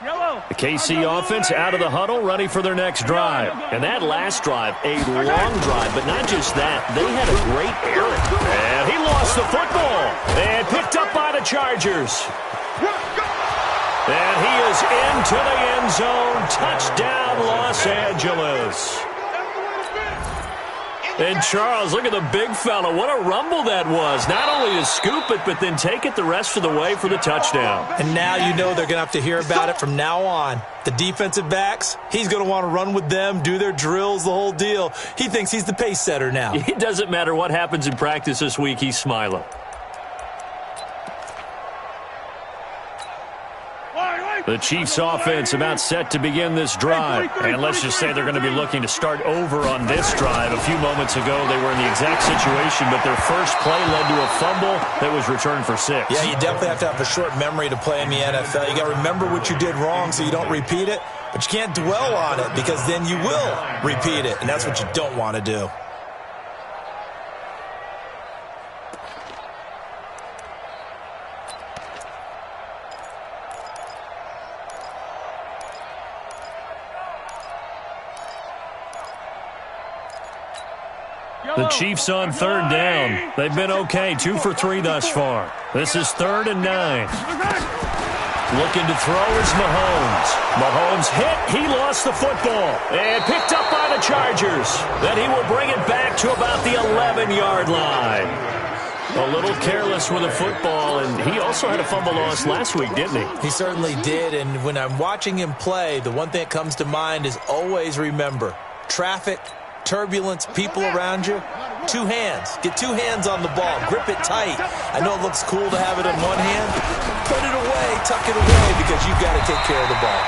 The KC offense out of the huddle, ready for their next drive. And that last drive, a long drive, but not just that. They had a great errand. And he lost the football. And picked up by the Chargers. And he is into the end zone. Touchdown, Los Angeles. And Charles, look at the big fella. What a rumble that was. Not only to scoop it, but then take it the rest of the way for the touchdown. And now you know they're going to have to hear about it from now on. The defensive backs, he's going to want to run with them, do their drills, the whole deal. He thinks he's the pace setter now. It doesn't matter what happens in practice this week, he's smiling. The Chiefs offense about set to begin this drive. And let's just say they're going to be looking to start over on this drive. A few moments ago, they were in the exact situation, but their first play led to a fumble that was returned for 6. Yeah, you definitely have to have a short memory to play in the NFL. You got to remember what you did wrong so you don't repeat it, but you can't dwell on it because then you will repeat it, and that's what you don't want to do. The Chiefs on third down. They've been okay, 2 for 3 thus far. This is 3rd and 9. Looking to throw is Mahomes. Mahomes hit. He lost the football. And picked up by the Chargers. Then he will bring it back to about the 11-yard line. A little careless with the football, and he also had a fumble loss last week, didn't he? He certainly did, and when I'm watching him play, the one thing that comes to mind is always remember, traffic, turbulence, people around you, 2 hands. Get 2 hands on the ball. Grip it tight. I know it looks cool to have it in one hand. Put it away, tuck it away, because you've got to take care of the ball.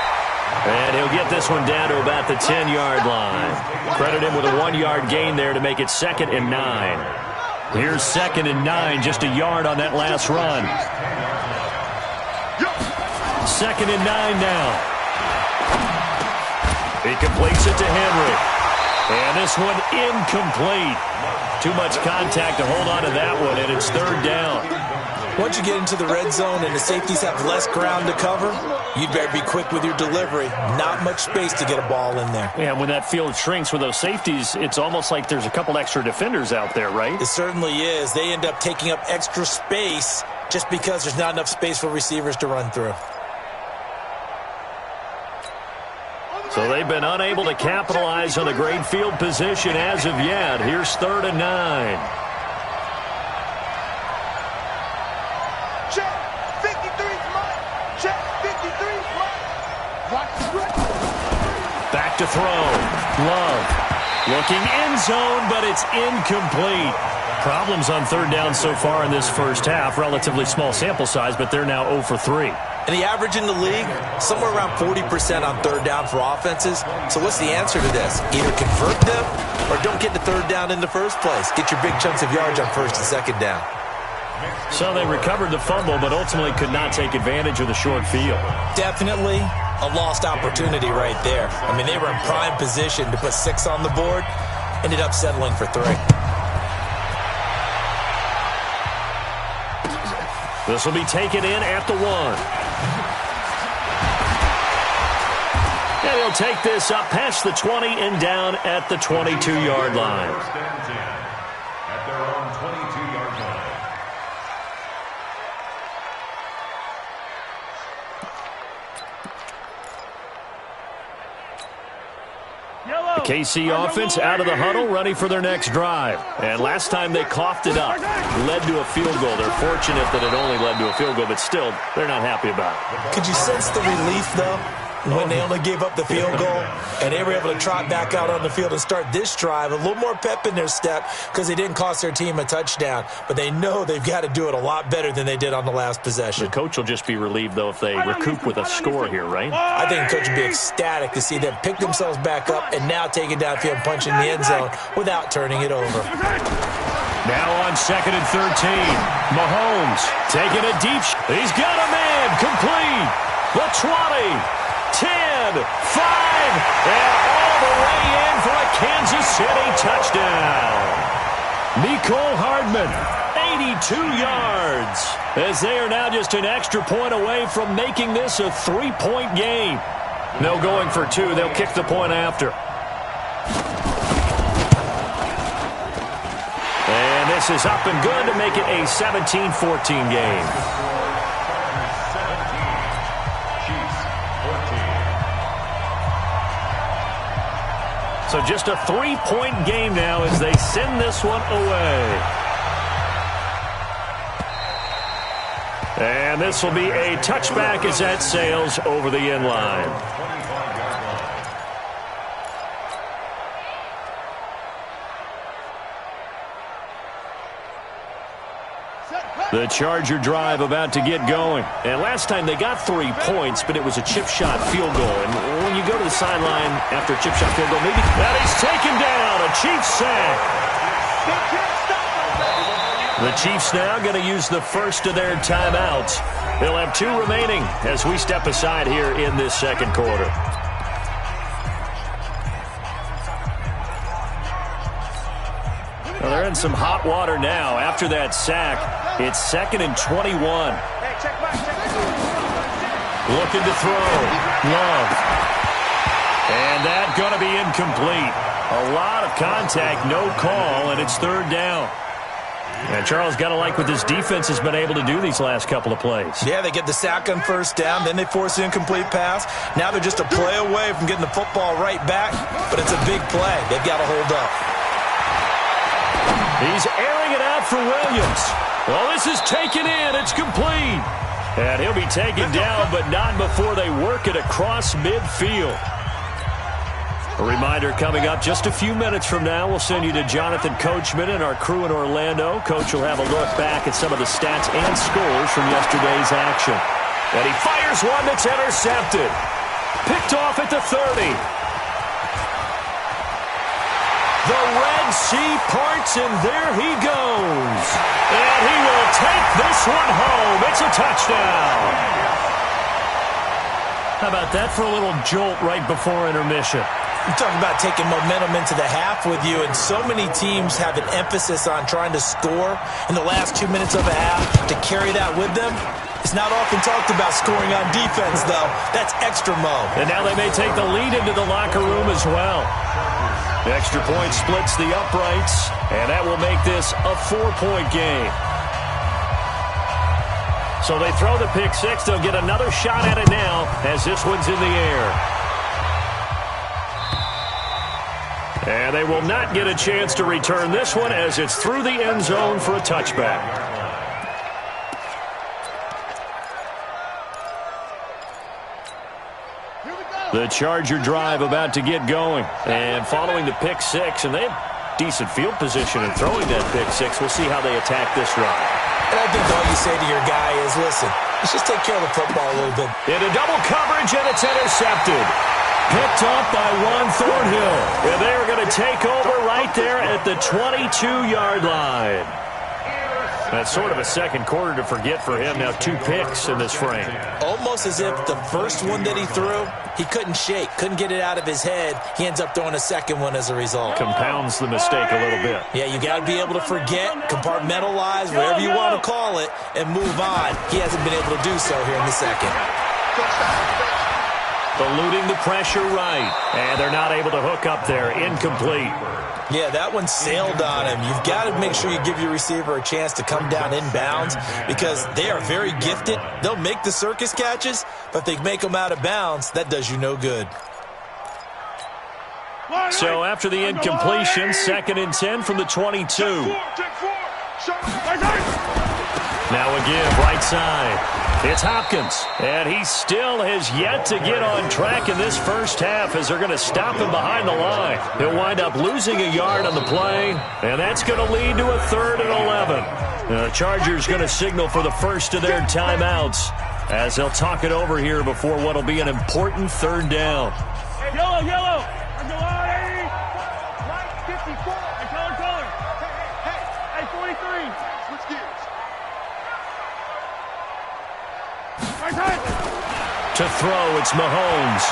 And he'll get this one down to about the 10-yard line. Credit him with a 1-yard gain there to make it 2nd and 9. Here's 2nd and 9, just a yard on that last run. 2nd and 9 now. He completes it to Henry. And this one incomplete. Too much contact to hold on to that one, and it's 3rd down. Once you get into the red zone and the safeties have less ground to cover, you better be quick with your delivery. Not much space to get a ball in there. Yeah, when that field shrinks with those safeties, it's almost like there's a couple extra defenders out there, right? It certainly is. They end up taking up extra space just because there's not enough space for receivers to run through. So they've been unable to capitalize on a great field position as of yet. Here's 3rd and 9. Check. 53's mine. Check. 53's mine. Back to throw. Love. Looking end zone, but it's incomplete. Problems on 3rd down so far in this first half. Relatively small sample size, but they're now 0 for 3. And the average in the league, somewhere around 40% on 3rd down for offenses. So what's the answer to this? Either convert them or don't get the 3rd down in the first place. Get your big chunks of yards on 1st and 2nd down. So they recovered the fumble, but ultimately could not take advantage of the short field. Definitely a lost opportunity right there. I mean, they were in prime position to put 6 on the board. Ended up settling for 3. This will be taken in at the 1. And he'll take this up past the 20 and down at the 22-yard line. At their own 22-yard line. The KC offense out of the huddle, ready for their next drive. And last time they coughed it up, led to a field goal. They're fortunate that it only led to a field goal, but still, they're not happy about it. Could you sense the relief, though, when they only gave up the field goal and they were able to trot back out on the field and start this drive? A little more pep in their step because they didn't cost their team a touchdown, but they know they've got to do it a lot better than they did on the last possession. The coach will just be relieved, though, if they recoup with a score here, right? I think the coach would be ecstatic to see them pick themselves back up and now take it downfield and punch in the end zone without turning it over. Now on 2nd and 13, Mahomes taking a deep shot. He's got a man, complete. The 20. 10, 5, and all the way in for a Kansas City touchdown. Mecole Hardman, 82 yards, as they are now just an extra point away from making this a 3-point game. No going for two. They'll kick the point after. And this is up and good to make it a 17-14 game. So just a 3-point game now as they send this one away. And this will be a touchback as that sails over the end line. The Charger drive about to get going. And last time they got 3 points, but it was a chip shot field goal. And when you go to the sideline after a chip shot field goal, maybe that is taken down. A Chiefs sack. The Chiefs now going to use the first of their timeouts. They'll have 2 remaining as we step aside here in this second quarter. Well, they're in some hot water now. After that sack, it's 2nd and 21. Looking to throw. Love. And that's going to be incomplete. A lot of contact, no call, and it's 3rd down. And Charles, got to like what this defense has been able to do these last couple of plays. Yeah, they get the sack on 1st down, then they force the incomplete pass. Now they're just a play away from getting the football right back, but it's a big play. They've got to hold up. He's airing it out for Williams. Well, this is taken in. It's complete. And he'll be taken down, but not before they work it across midfield. A reminder coming up just a few minutes from now. We'll send you to Jonathan Coachman and our crew in Orlando. Coach will have a look back at some of the stats and scores from yesterday's action. And he fires one that's intercepted. Picked off at the 30. The Red Sea parts, and there he goes. And he will take this one home. It's a touchdown. How about that for a little jolt right before intermission? You're talking about taking momentum into the half with you, and so many teams have an emphasis on trying to score in the last 2 minutes of a half. To carry that with them, it's not often talked about scoring on defense, though. That's extra mode. And now they may take the lead into the locker room as well. The extra point splits the uprights, and that will make this a 4-point game. So they throw the pick six. They'll get another shot at it now as this one's in the air. And they will not get a chance to return this one as it's through the end zone for a touchback. The Charger drive about to get going. And following the pick six, and they have decent field position in throwing that pick six. We'll see how they attack this drive. And I think all you say to your guy is, listen, let's just take care of the football a little bit. Into double coverage, and it's intercepted. Picked off by Juan Thornhill. And they are going to take over right there at the 22-yard line. That's sort of a second quarter to forget for him. Now 2 picks in this frame. Almost as if the first one that he threw, he couldn't shake, couldn't get it out of his head. He ends up throwing a second one as a result. Compounds the mistake a little bit. Yeah, you got to be able to forget, compartmentalize, whatever you want to call it, and move on. He hasn't been able to do so here in the second. Eluding the pressure right. And they're not able to hook up there. Incomplete. Yeah, that one sailed on him. You've got to make sure you give your receiver a chance to come down inbounds because they are very gifted. They'll make the circus catches, but if they make them out of bounds, that does you no good. So after the incompletion, 2nd and 10 from the 22. Now again, right side. It's Hopkins, and he still has yet to get on track in this first half as they're going to stop him behind the line. He'll wind up losing a yard on the play, and that's going to lead to a 3rd and 11. The Chargers going to signal for the first of their timeouts as they'll talk it over here before what will be an important 3rd down. Hey, yellow. Right 54. Color. Hey, 43. Switch gears. To throw, it's Mahomes.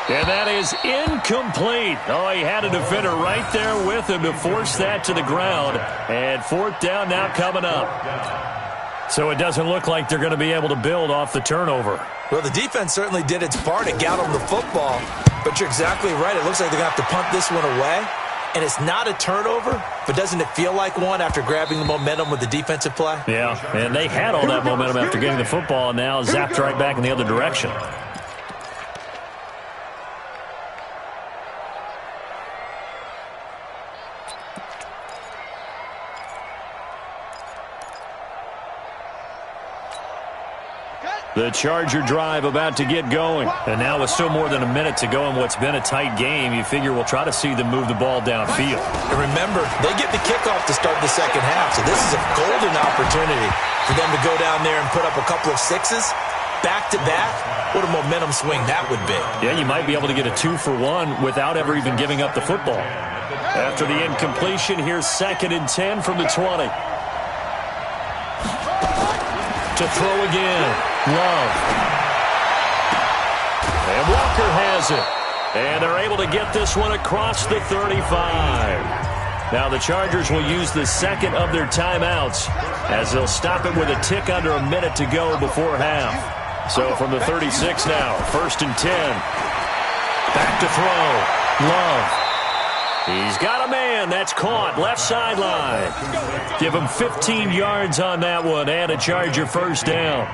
And that is incomplete. Oh, he had a defender right there with him to force that to the ground. And fourth down now coming up. So it doesn't look like they're going to be able to build off the turnover. Well, the defense certainly did its part. It got on the football. But you're exactly right. It looks like they're going to have to punt this one away. And it's not a turnover, but doesn't it feel like one after grabbing the momentum with the defensive play? Yeah, and they had all that momentum after getting the football, and now zapped right back in the other direction. The Charger drive about to get going. And now with still more than a minute to go in what's been a tight game, you figure we'll try to see them move the ball downfield. And remember, they get the kickoff to start the second half, so this is a golden opportunity for them to go down there and put up a couple of sixes back-to-back. What a momentum swing that would be. Yeah, you might be able to get a 2-for-1 without ever even giving up the football. After the incompletion, here's 2nd and 10 from the 20. To throw again. Love. And Walker has it. And they're able to get this one across the 35. Now the Chargers will use the second of their timeouts as they'll stop it with a tick under a minute to go before half. So from the 36 now, 1st and 10. Back to throw. Love. He's got a man. That's caught. Left sideline. Give him 15 yards on that one and a Charger first down.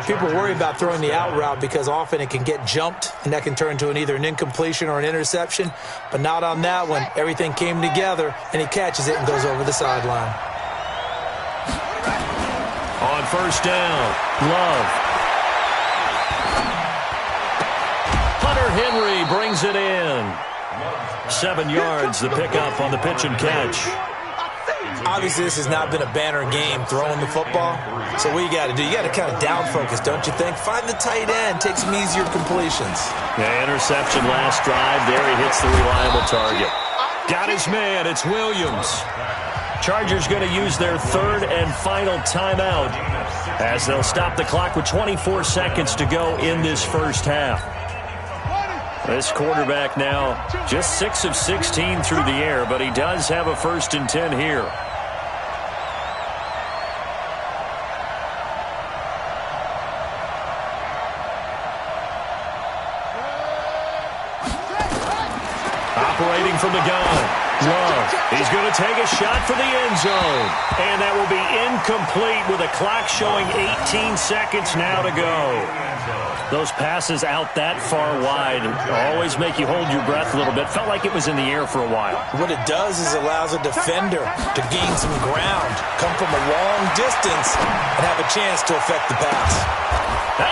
People worry about throwing the out route because often it can get jumped, and that can turn into either an incompletion or an interception. But not on that one. Everything came together, and he catches it and goes over the sideline. On first down, Love. Hunter Henry brings it in. 7 yards, the pickup on the pitch and catch. Obviously, this has not been a banner game throwing the football. So what you got to do, you got to kind of down focus, don't you think? Find the tight end, take some easier completions. Yeah, interception last drive. There he hits the reliable target. Got his man. It's Williams. Chargers going to use their 3rd and final timeout as they'll stop the clock with 24 seconds to go in this first half. This quarterback now just 6 of 16 through the air, but he does have a 1st and 10 here. Operating from the gun. Love. He's going to take a shot for the end zone. And that will be incomplete with a clock showing 18 seconds now to go. Those passes out that far wide always make you hold your breath a little bit. Felt like it was in the air for a while. What it does is allows a defender to gain some ground, come from a long distance, and have a chance to affect the pass.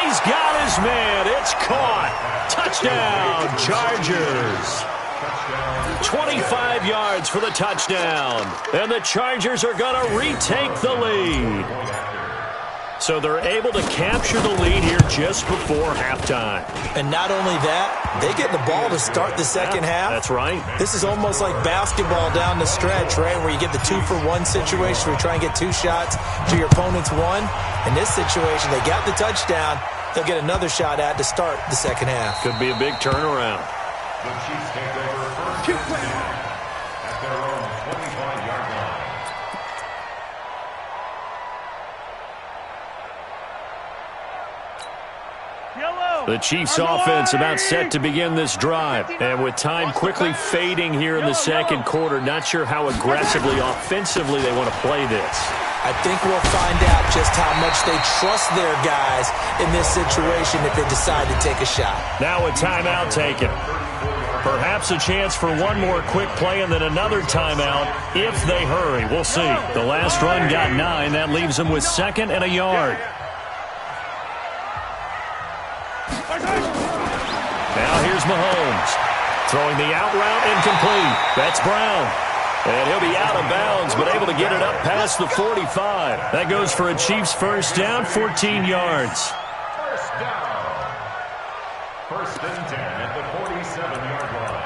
He's got his man. It's caught. Touchdown, Chargers. 25 yards for the touchdown. And the Chargers are going to retake the lead. So they're able to capture the lead here just before halftime. And not only that, they get the ball to start the second half. That's right. This is almost like basketball down the stretch, right, where you get the 2-for-1 situation where you try and get 2 shots to your opponent's 1. In this situation, they got the touchdown. They'll get another shot at to start the second half. Could be a big turnaround. The Chiefs take over 1st and 10 at their own 25-yard line. The Chiefs offense about set to begin this drive. And with time quickly fading here in the second quarter, not sure how aggressively, offensively they want to play this. I think we'll find out just how much they trust their guys in this situation if they decide to take a shot. Now a timeout taken. Perhaps a chance for one more quick play and then another timeout if they hurry. We'll see. The last run got 9. That leaves them with 2nd and a yard. Now here's Mahomes. Throwing the out route incomplete. That's Brown. And he'll be out of bounds, but able to get it up past the 45. That goes for a Chiefs first down, 14 yards. First down. 1st and 10 at the 47-yard line.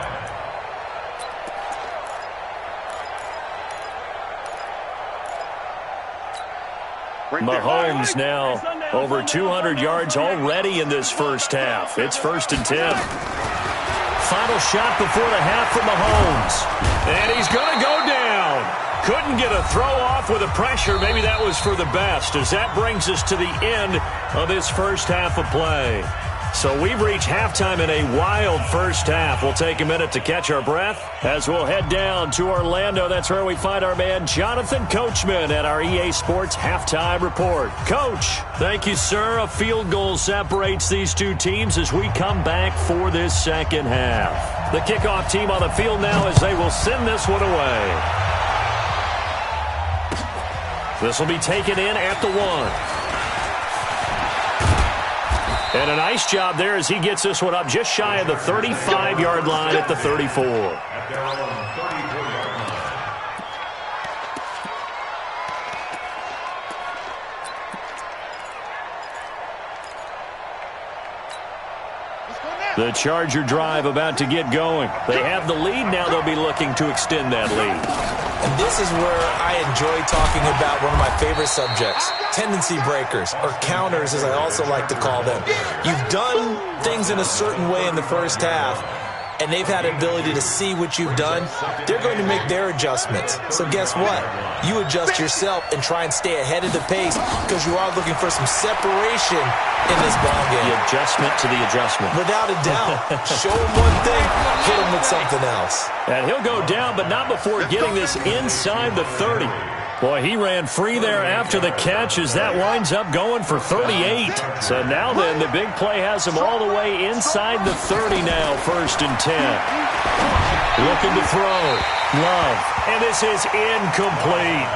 Mahomes now over 200 yards already in this first half. It's 1st and 10. Final shot before the half from Mahomes. And he's going to go down. Couldn't get a throw off with the pressure. Maybe that was for the best, as that brings us to the end of this first half of play. So we've reached halftime in a wild first half. We'll take a minute to catch our breath as we'll head down to Orlando. That's where we find our man Jonathan Coachman at our EA Sports Halftime Report. Coach, thank you, sir. A field goal separates these two teams as we come back for this second half. The kickoff team on the field now as they will send this one away. This will be taken in at the 1. And a nice job there as he gets this one up just shy of the 35-yard line at the 34. At their own 34-yard line. The Charger drive about to get going. They have the lead. Now they'll be looking to extend that lead. And this is where I enjoy talking about one of my favorite subjects, tendency breakers, or counters as I also like to call them. You've done things in a certain way in the first half, and they've had an ability to see what you've done. They're going to make their adjustments. So guess what? You adjust yourself and try and stay ahead of the pace because you are looking for some separation in this ball game. The adjustment to the adjustment. Without a doubt. Show him one thing, hit him with something else. And he'll go down, but not before getting this inside the 30. Boy, he ran free there after the catch as that winds up going for 38. So now then, the big play has him all the way inside the 30 now, 1st and 10. Looking to throw. Love. And this is incomplete.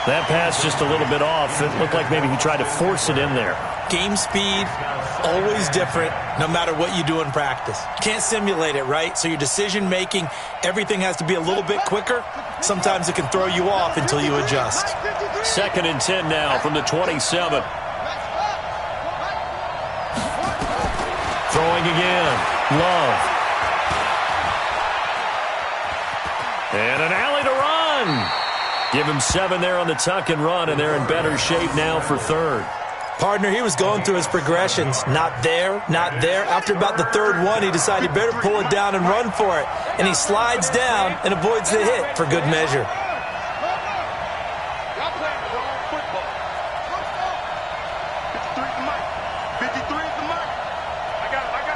That pass just a little bit off. It looked like maybe he tried to force it in there. Game speed, always different, no matter what you do in practice. Can't simulate it, right? So your decision-making, everything has to be a little bit quicker. Sometimes it can throw you off until you adjust. 2nd and 10 now from the 27. Throwing again. Love. And an alley to run. Give him 7 there on the tuck and run, and they're in better shape now for 3rd. Partner, he was going through his progressions. Not there, not there. After about the 3rd one, he decided he better pull it down and run for it. And he slides down and avoids the hit for good measure. Y'all playing the wrong football. 53 is the mic. 53 is the mic. I got it.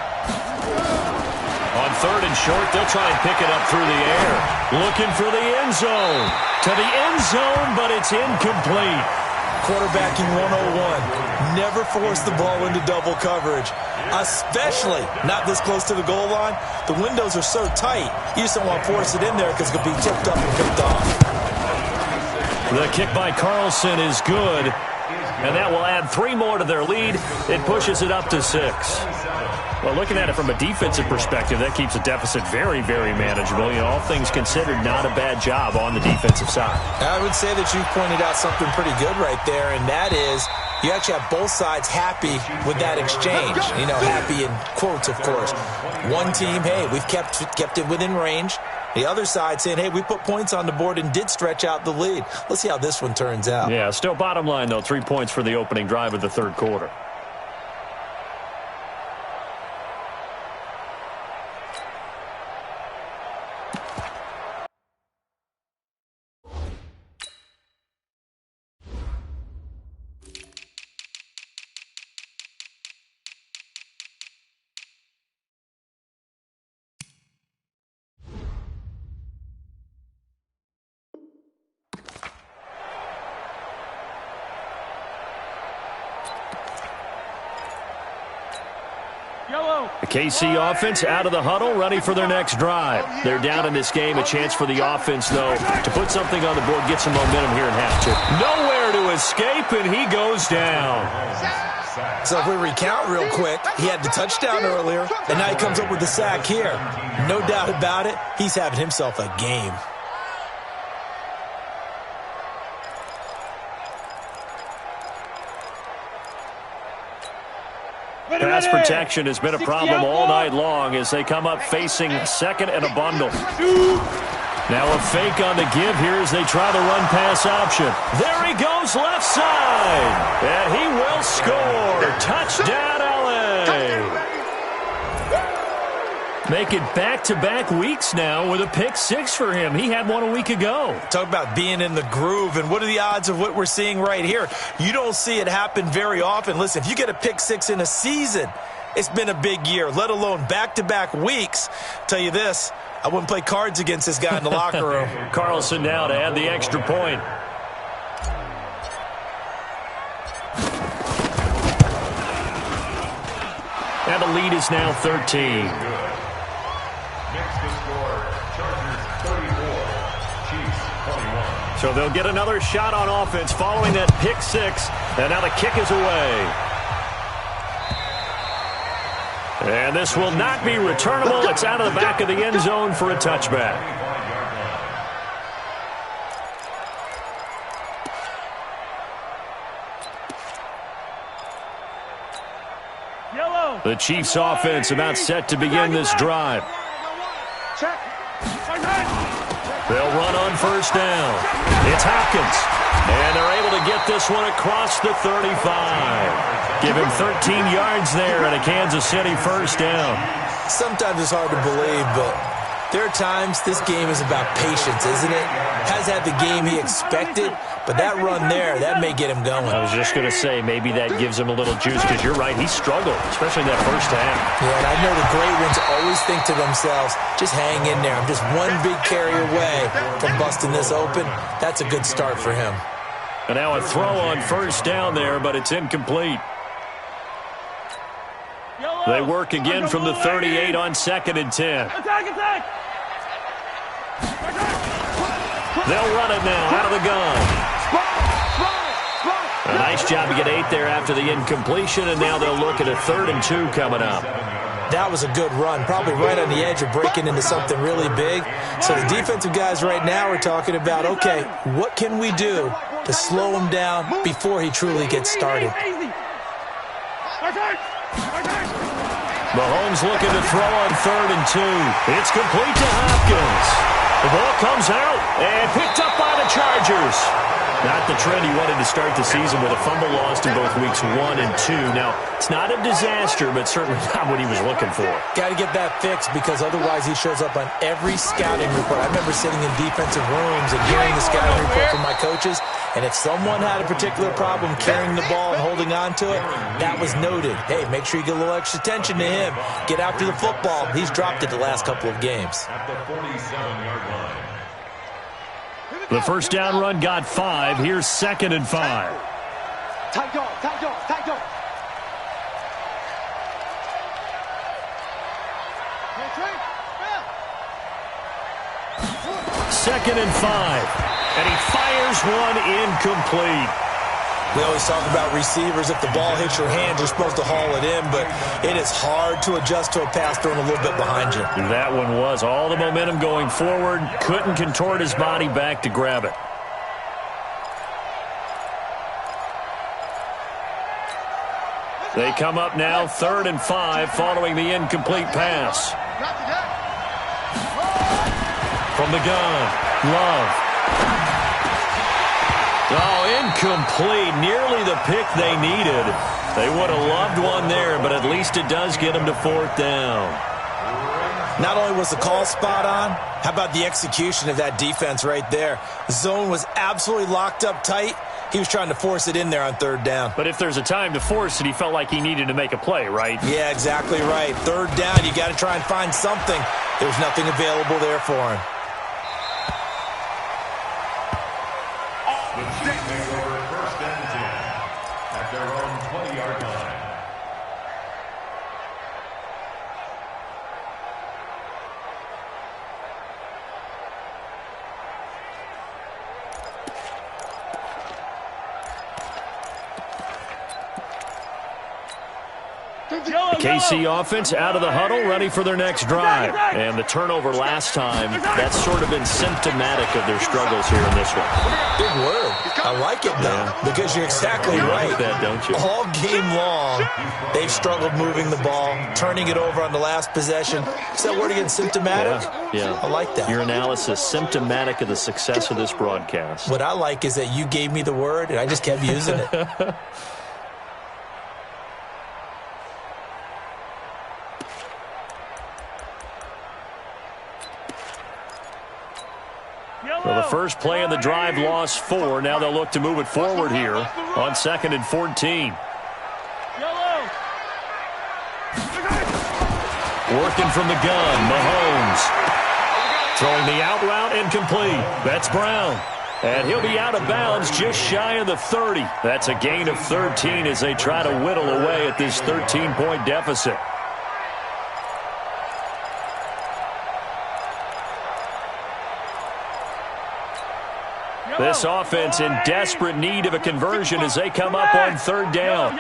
On 3rd and short, they'll try and pick it up through the air. Looking for the end zone. To the end zone, but it's incomplete. Quarterbacking 101. Never force the ball into double coverage, especially not this close to the goal line. The windows are so tight, you just don't want to force it in there because it could be tipped up and picked off. The kick by Carlson is good, and that will add 3 more to their lead. It pushes it up to 6. Well, looking at it from a defensive perspective, that keeps the deficit very, very manageable. You know, all things considered, not a bad job on the defensive side. I would say that you've pointed out something pretty good right there, and that is you actually have both sides happy with that exchange. You know, happy in quotes, of course. One team, hey, we've kept it within range. The other side saying, hey, we put points on the board and did stretch out the lead. Let's see how this one turns out. Yeah, still bottom line, though, 3 points for the opening drive of the 3rd quarter. The KC offense out of the huddle, ready for their next drive. They're down in this game. A chance for the offense, though, to put something on the board, get some momentum here in half 2. Nowhere to escape, and he goes down. So if we recount real quick, he had the touchdown earlier, and now he comes up with the sack here. No doubt about it, he's having himself a game. Pass protection has been a problem all night long as they come up facing 2nd and a bundle. Now a fake on the give here as they try the run pass option. There he goes left side. And he will score. Touchdown, LA. Make it back-to-back weeks now with a pick six for him. He had one a week ago. Talk about being in the groove, and what are the odds of what we're seeing right here? You don't see it happen very often. Listen, if you get a pick six in a season, it's been a big year, let alone back-to-back weeks. Tell you this, I wouldn't play cards against this guy in the locker room. Carlson now to add the extra point. And the lead is now 13. Next to score, Chargers 34, Chiefs 21. So they'll get another shot on offense following that pick six. And now the kick is away. And this will not be returnable. It's out of the back of the end zone for a touchback. Yellow. The Chiefs offense about set to begin this drive. Check. They'll run on first down. It's Hopkins. And they're able to get this one across the 35. Give him 13 yards there and a Kansas City first down. Sometimes it's hard to believe, but there are times this game is about patience, isn't it? Has had the game he expected, but that run there, that may get him going. I was just going to say, maybe that gives him a little juice, because you're right, he struggled, especially in that first half. Yeah, and I know the great ones always think to themselves, just hang in there. I'm just one big carry away from busting this open. That's a good start for him. And now a throw on first down there, but it's incomplete. They work again from the 38 on 2nd and 10. Attack. They'll run it now out of the gun. A nice job to get 8 there after the incompletion, and now they'll look at a 3rd and 2 coming up. That was a good run, probably right on the edge of breaking into something really big. So the defensive guys right now are talking about, okay, what can we do to slow him down before he truly gets started? Mahomes looking to throw on 3rd and 2. It's complete to Hopkins. The ball comes out and picked up by the Chargers. Not the trend he wanted to start the season, with a fumble lost in both weeks 1 and 2. Now, it's not a disaster, but certainly not what he was looking for. Got to get that fixed, because otherwise he shows up on every scouting report. I remember sitting in defensive rooms and hearing the scouting report from my coaches, and if someone had a particular problem carrying the ball and holding on to it, that was noted. Hey, make sure you get a little extra attention to him. Get after the football. He's dropped it the last couple of games. At the 47-yard line. The first down run got 5. Here's 2nd and 5. Tight dog. Second and 5. And he fires one incomplete. We always talk about receivers. If the ball hits your hand, you're supposed to haul it in, but it is hard to adjust to a pass thrown a little bit behind you. That one was all the momentum going forward. Couldn't contort his body back to grab it. They come up now 3rd and 5 following the incomplete pass. From the gun, Love. Oh, incomplete. Nearly the pick they needed. They would have loved one there, but at least it does get them to 4th down. Not only was the call spot on, how about the execution of that defense right there? The zone was absolutely locked up tight. He was trying to force it in there on 3rd down. But if there's a time to force it, he felt like he needed to make a play, right? Yeah, exactly right. 3rd down, you got to try and find something. There was nothing available there for him. The Chiefs take over 1st and 10 at their own 20-yard line. KC offense out of the huddle, ready for their next drive. And the turnover last time, that's sort of been symptomatic of their struggles here in this one. Big word. I like it, though, because you're exactly right. Like that, don't you? All game long, they've struggled moving the ball, turning it over on the last possession. Is that word again, symptomatic? Yeah. I like that. Your analysis, symptomatic of the success of this broadcast. What I like is that you gave me the word, and I just kept using it. Well, the first play of the drive lost 4. Now they'll look to move it forward here on 2nd and 14. Working from the gun, Mahomes. Throwing the out route incomplete. That's Brown. And he'll be out of bounds just shy of the 30. That's a gain of 13 as they try to whittle away at this 13-point deficit. This offense in desperate need of a conversion as they come up on 3rd down.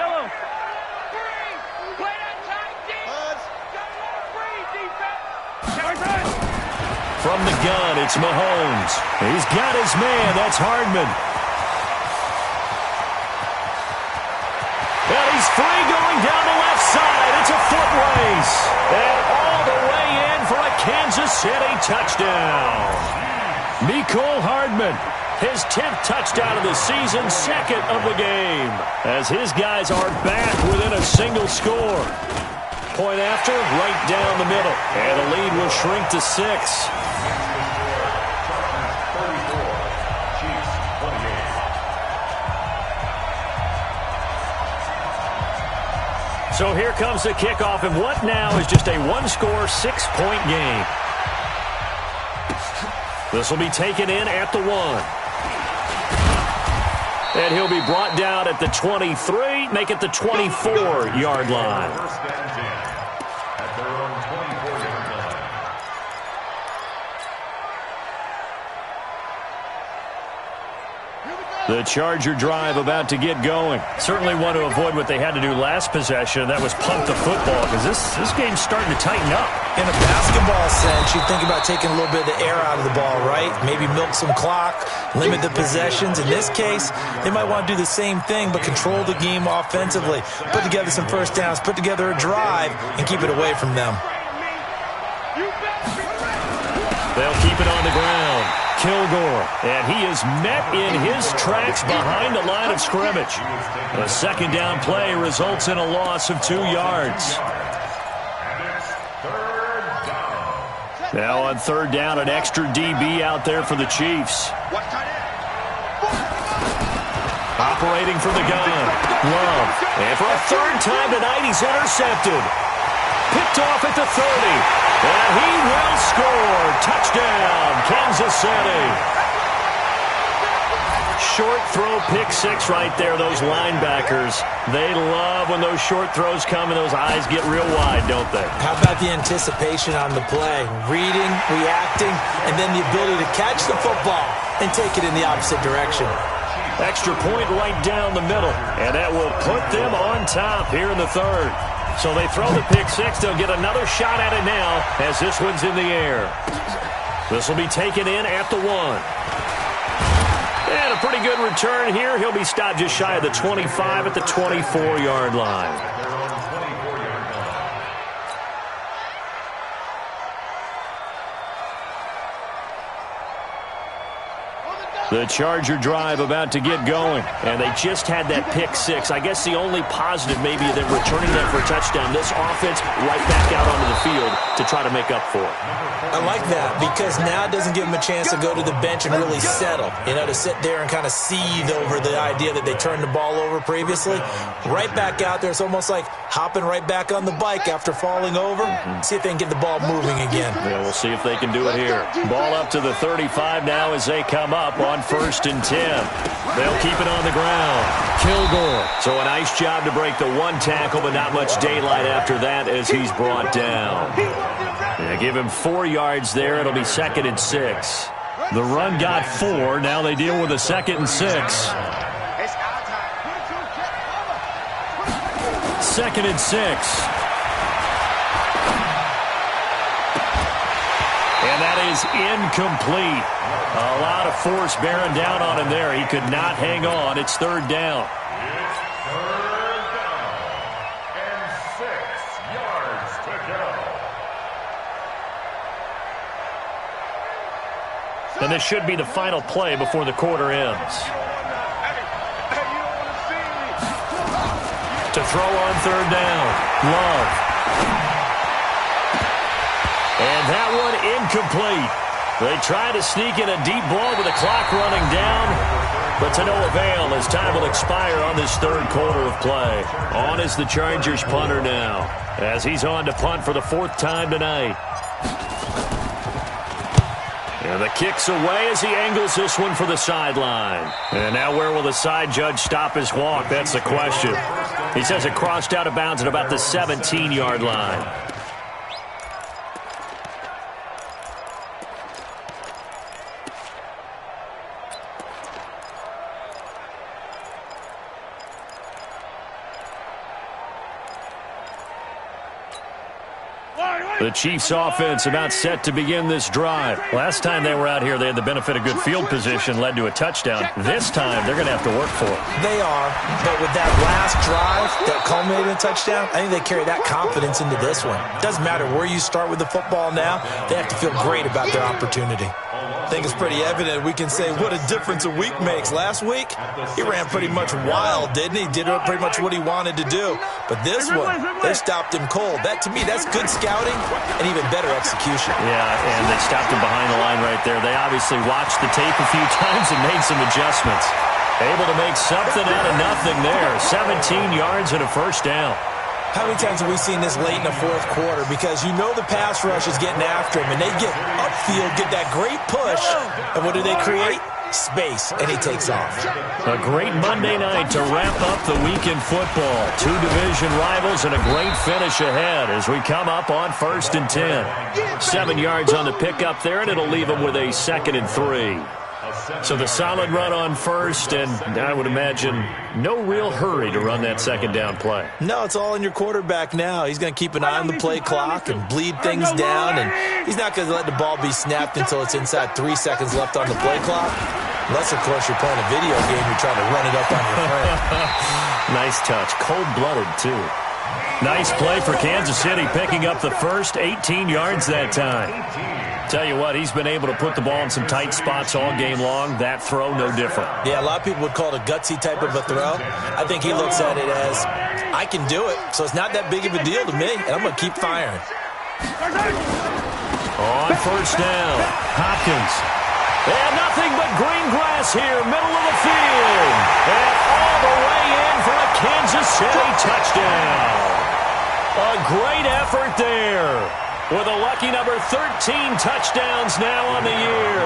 From the gun, it's Mahomes. He's got his man. That's Hardman. And he's free going down the left side. It's a foot race. And all the way in for a Kansas City touchdown. Mecole Hardman. His 10th touchdown of the season, 2nd of the game. As his guys are back within a single score. Point after, right down the middle. And the lead will shrink to 6. So here comes the kickoff, and what now is just a one-score, 6-point game. This will be taken in at the 1. And he'll be brought down at the 23, make it the 24-yard line. First and 10 at their own 24-yard line. The Charger drive about to get going. Certainly want to avoid what they had to do last possession. That was punt the football, because this game's starting to tighten up. In a basketball sense, you think about taking a little bit of the air out of the ball, right? Maybe milk some clock, limit the possessions. In this case, they might want to do the same thing, but control the game offensively. Put together some first downs, put together a drive, and keep it away from them. They'll keep it on the ground. Kilgore, and he is met in his tracks behind the line of scrimmage. A 2nd down play results in a loss of 2 yards. Now on 3rd down, an extra DB out there for the Chiefs. Operating from the gun, Love. And for a 3rd time tonight, he's intercepted. Picked off at the 30. And he will score. Touchdown, Kansas City. Short throw, pick 6 right there. Those linebackers, they love when those short throws come and those eyes get real wide, don't they? How about the anticipation on the play? Reading, reacting, and then the ability to catch the football and take it in the opposite direction. Extra point right down the middle, and that will put them on top here in the 3rd. So they throw the pick 6. They'll get another shot at it now as this one's in the air. This will be taken in at the 1. And a pretty good return here. He'll be stopped just shy of the 25 at the 24-yard line. The Charger drive about to get going, and they just had that pick 6. I guess the only positive maybe that returning that for a touchdown, this offense right back out onto the field to try to make up for it. I like that because now it doesn't give them a chance to go to the bench and really settle, to sit there and kind of seethe over the idea that they turned the ball over previously. Right back out there, it's almost like hopping right back on the bike after falling over. See if they can get the ball moving again. Yeah, we'll see if they can do it here. Ball up to the 35 now as they come up on 1st and 10. They'll keep it on the ground. Kilgore. So a nice job to break the 1 tackle, but not much daylight after that as he's brought down. They give him 4 yards there. It'll be 2nd and 6. The run got 4. Now they deal with a 2nd and 6. 2nd and 6. And that is incomplete. A lot of force bearing down on him there. He could not hang on. It's 3rd down. It's 3rd down and 6 yards to go. And this should be the final play before the quarter ends. To throw on 3rd down. Love. And that one incomplete. They try to sneak in a deep ball with the clock running down, but to no avail as time will expire on this third quarter of play. On is the Chargers punter now, as he's on to punt for the fourth time tonight. And the kick's away as he angles this one for the sideline. And now where will the side judge stop his walk? That's the question. He says it crossed out of bounds at about the 17-yard line. The Chiefs offense about set to begin this drive. Last time they were out here, they had the benefit of good field position, led to a touchdown. This time, they're going to have to work for it. They are, but with that last drive that culminated in a touchdown, I think they carry that confidence into this one. It doesn't matter where you start with the football now, they have to feel great about their opportunity. I think it's pretty evident we can say what a difference a week makes. Last week, he ran pretty much wild, didn't he? Did pretty much what he wanted to do. But this one, they stopped him cold. That, to me, that's good scouting and even better execution. Yeah, and they stopped him behind the line right there. They obviously watched the tape a few times and made some adjustments. Able to make something out of nothing there. 17 yards and a first down. How many times have we seen this late in the fourth quarter? Because you know the pass rush is getting after him, and they get upfield, get that great push, and what do they create? Space, and he takes off. A great Monday night to wrap up the week in football. Two division rivals and a great finish ahead as we come up on 1st and 10. 7 yards on the pickup there, and it'll leave them with a 2nd and 3. So the solid run on first, and I would imagine no real hurry to run that second down play. No, it's all in your quarterback now. He's going to keep an eye on the play clock and bleed things down, and he's not going to let the ball be snapped until it's inside 3 seconds left on the play clock. Unless, of course, you're playing a video game, you're trying to run it up on your friend. Nice touch. Cold-blooded, too. Nice play for Kansas City, picking up the first 18 yards that time. Tell you what, he's been able to put the ball in some tight spots all game long. That throw, no different. Yeah, a lot of people would call it a gutsy type of a throw. I think he looks at it as, I can do it, so it's not that big of a deal to me, and I'm going to keep firing. On first down, Hopkins. And nothing but green grass here, middle of the field. And all the way in for a Kansas City touchdown. A great effort there. With a lucky number 13 touchdowns now on the year.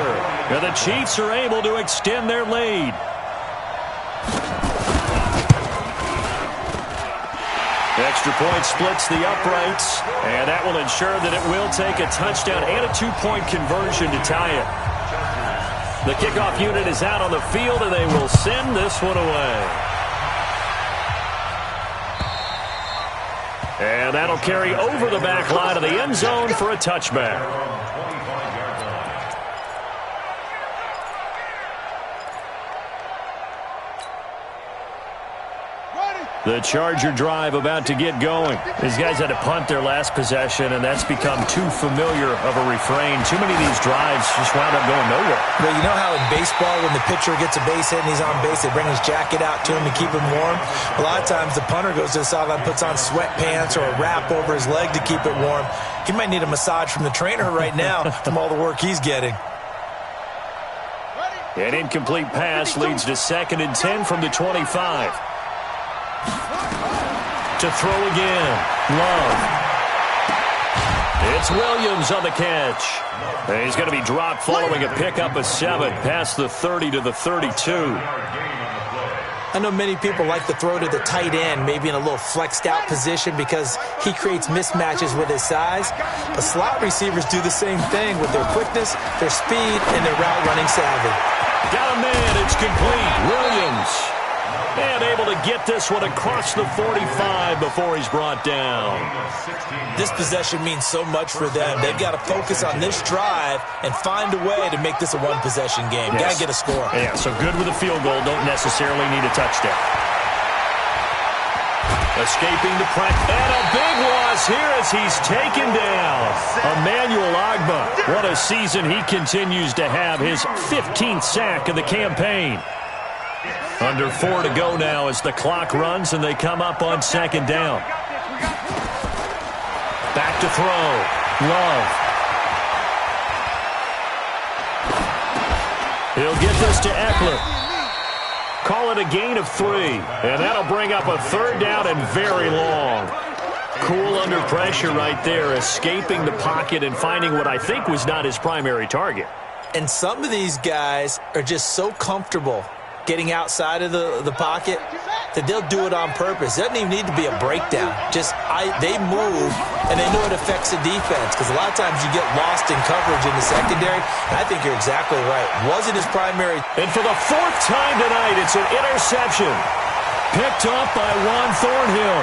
And the Chiefs are able to extend their lead. Extra point splits the uprights, and that will ensure that it will take a touchdown and a 2-point conversion to tie it. The kickoff unit is out on the field, and they will send this one away. And that'll carry over the back line of the end zone for a touchback. The Charger drive about to get going. These guys had to punt their last possession, and that's become too familiar of a refrain. Too many of these drives just wound up going nowhere. Well, you know how in baseball, when the pitcher gets a base hit and he's on base, they bring his jacket out to him to keep him warm? A lot of times the punter goes to the sideline, puts on sweatpants or a wrap over his leg to keep it warm. He might need a massage from the trainer right now from all the work he's getting. An incomplete pass leads to 2nd and 10 from the 25. To throw again. Love. It's Williams on the catch. And he's going to be dropped following a pickup of 7 past the 30 to the 32. I know many people like to throw to the tight end, maybe in a little flexed out position because he creates mismatches with his size. But slot receivers do the same thing with their quickness, their speed, and their route running savvy. Got a man. It's complete. Williams. And able to get this one across the 45 before he's brought down. This possession means so much for them. They've got to focus on this drive and find a way to make this a one-possession game. Yes. Got to get a score. Yeah, so good with a field goal. Don't necessarily need a touchdown. Escaping the pressure. And a big loss here as he's taken down. Emmanuel Ogbah. What a season he continues to have. His 15th sack of the campaign. Under 4 to go now as the clock runs and they come up on 2nd down. Back to throw. Love. He'll get this to Eckler. Call it a gain of 3, and that'll bring up a 3rd down and very long. Cool under pressure right there, escaping the pocket and finding what I think was not his primary target. And some of these guys are just so comfortable getting outside of the pocket that they'll do it on purpose. It doesn't even need to be a breakdown. They move, and they know it affects the defense, because a lot of times you get lost in coverage in the secondary. And I think you're exactly right. Wasn't his primary. And for the 4th time tonight, it's an interception. Picked up by Juan Thornhill.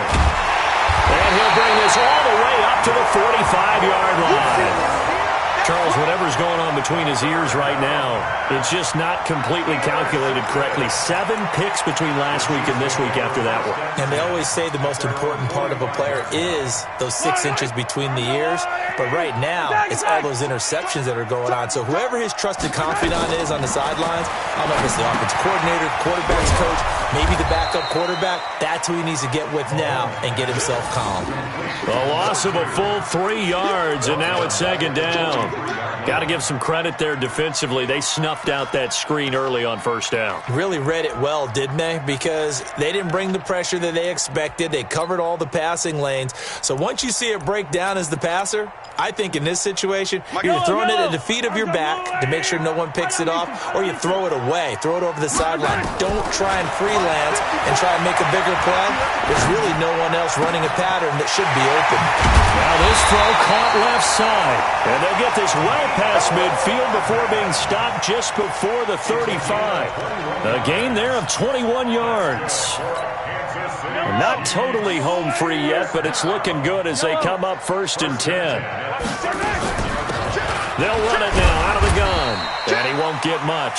And he'll bring this all the way up to the 45-yard line. Charles, whatever's going on between his ears right now, it's just not completely calculated correctly. 7 picks between last week and this week after that one. And they always say the most important part of a player is those 6 inches between the ears. But right now, it's all those interceptions that are going on. So whoever his trusted confidant is on the sidelines, I don't know if it's the offensive coordinator, quarterback's coach, maybe the backup quarterback, that's who he needs to get with now and get himself calm. A loss of a full 3 yards, and now it's 2nd down. Got to give some credit there defensively. They snuffed out that screen early on 1st down. Really read it well, didn't they? Because they didn't bring the pressure that they expected. They covered all the passing lanes. So once you see it break down as the passer, I think in this situation, you're either throwing it at the feet of your back to make sure no one picks it off, or you throw it away, throw it over the sideline. Don't try and freelance and try and make a bigger play. There's really no one else running a pattern that should be open. Now this throw caught left side, and they'll get this well past midfield before being stopped just before the 35. A gain there of 21 yards. Not totally home free yet, but it's looking good as they come up 1st and 10. They'll run it now out of the gun, and he won't get much.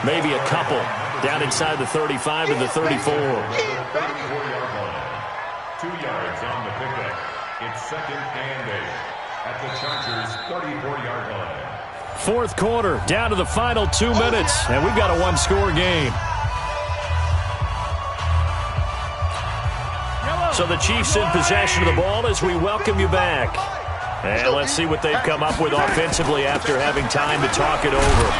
Maybe a couple down inside the 35 to the 34. 2 yards on the pickup. It's 2nd and 8 at the Chargers' 34-yard line. 4th quarter, down to the final 2 minutes, and we've got a 1-score game. So the Chiefs in possession of the ball as we welcome you back. And let's see what they've come up with offensively after having time to talk it over.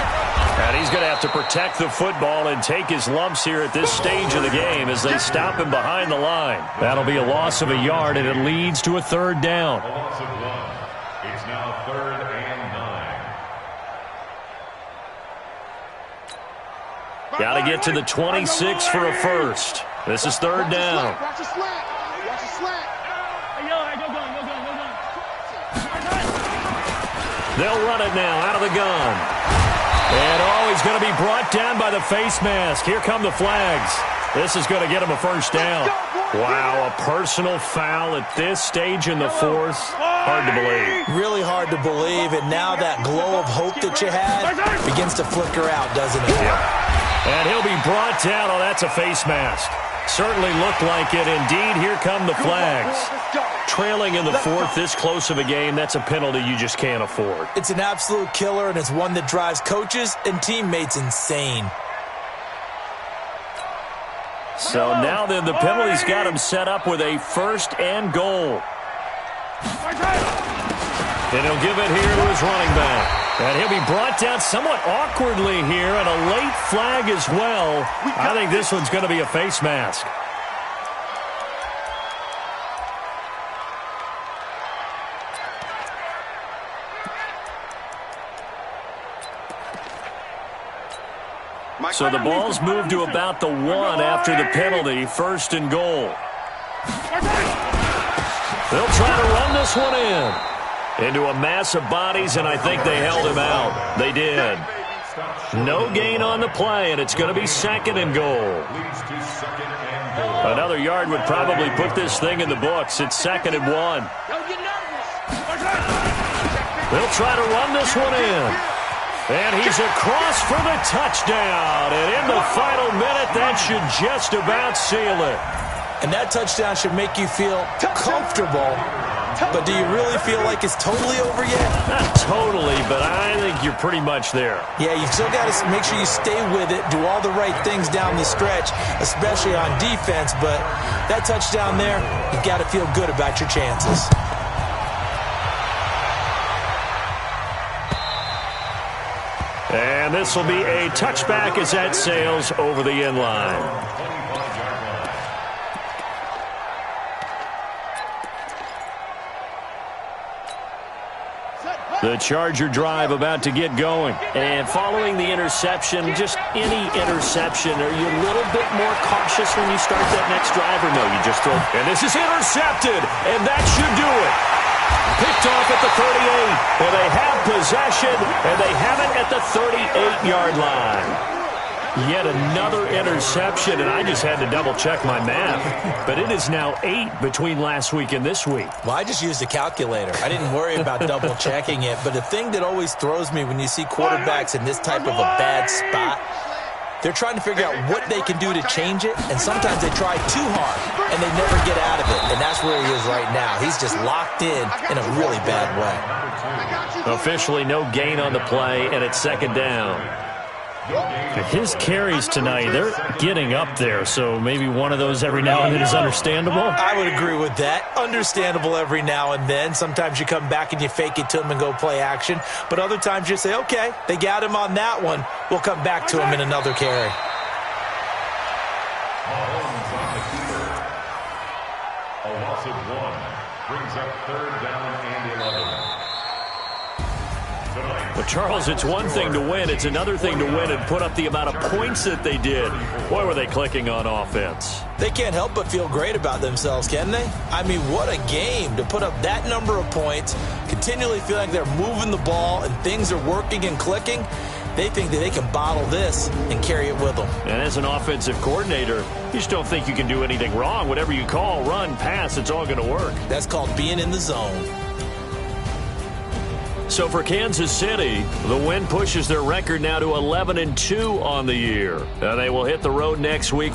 And he's going to have to protect the football and take his lumps here at this stage of the game as they stop him behind the line. That'll be a loss of a yard, and it leads to a 3rd down. A loss of 1. It's now 3rd and 9. Got to get to the 26 for a first. This is 3rd down. Watch the slant. Watch the slant. Hey, go. They'll run it now out of the gun. And he's going to be brought down by the face mask. Here come the flags. This is going to get him a 1st down. Wow, a personal foul at this stage in the 4th. Hard to believe. Really hard to believe, and now that glow of hope that you had begins to flicker out, doesn't it? Yeah. And he'll be brought down. Oh, that's a face mask. Certainly looked like it. Indeed, here come the flags. Trailing in the 4th, this close of a game, that's a penalty you just can't afford. It's an absolute killer, and it's one that drives coaches and teammates insane. So now then, the penalty's got him set up with a 1st and goal. And he'll give it here to his running back. And he'll be brought down somewhat awkwardly here, and a late flag as well. I think this one's going to be a face mask. So the ball's moved to about the 1 after the penalty, 1st and goal. They'll try to run this one into a mass of bodies, and I think they held him out. They did. No gain on the play, and it's going to be 2nd and goal. Another yard would probably put this thing in the books. It's 2nd and 1. They'll try to run this one in. And he's across for the touchdown. And in the final minute, that should just about seal it. And that touchdown should make you feel comfortable. But do you really feel like it's totally over yet? Not totally, but I think you're pretty much there. Yeah, you still got to make sure you stay with it, do all the right things down the stretch, especially on defense. But that touchdown there, you've got to feel good about your chances. And this will be a touchback as that sails over the end line. The Charger drive about to get going. And following the interception, just any interception, are you a little bit more cautious when you start that next drive, or no, you just throw? And this is intercepted, and that should do it. Picked off at the 38, and they have possession, and they have it at the 38-yard line. Yet another interception, and I just had to double-check my math. But it is now 8 between last week and this week. Well, I just used a calculator. I didn't worry about double-checking it. But the thing that always throws me when you see quarterbacks in this type of a bad spot, they're trying to figure out what they can do to change it, and sometimes they try too hard, and they never get out of it. And that's where he is right now. He's just locked in a really bad way. Officially no gain on the play, and it's second down. His carries tonight, they're getting up there, so maybe one of those every now and then is understandable. I would agree with that. Understandable every now and then. Sometimes you come back and you fake it to him and go play action. But other times you say, okay, they got him on that one. We'll come back to him in another carry. A loss of 1 brings up third down and 11. Well, Charles, it's one thing to win. It's another thing to win and put up the amount of points that they did. Boy, were they clicking on offense. They can't help but feel great about themselves, can they? I mean, what a game to put up that number of points, continually feel like they're moving the ball and things are working and clicking. They think that they can bottle this and carry it with them. And as an offensive coordinator, you just don't think you can do anything wrong. Whatever you call, run, pass, it's all going to work. That's called being in the zone. So for Kansas City, the win pushes their record now to 11-2 on the year. They will hit the road next week.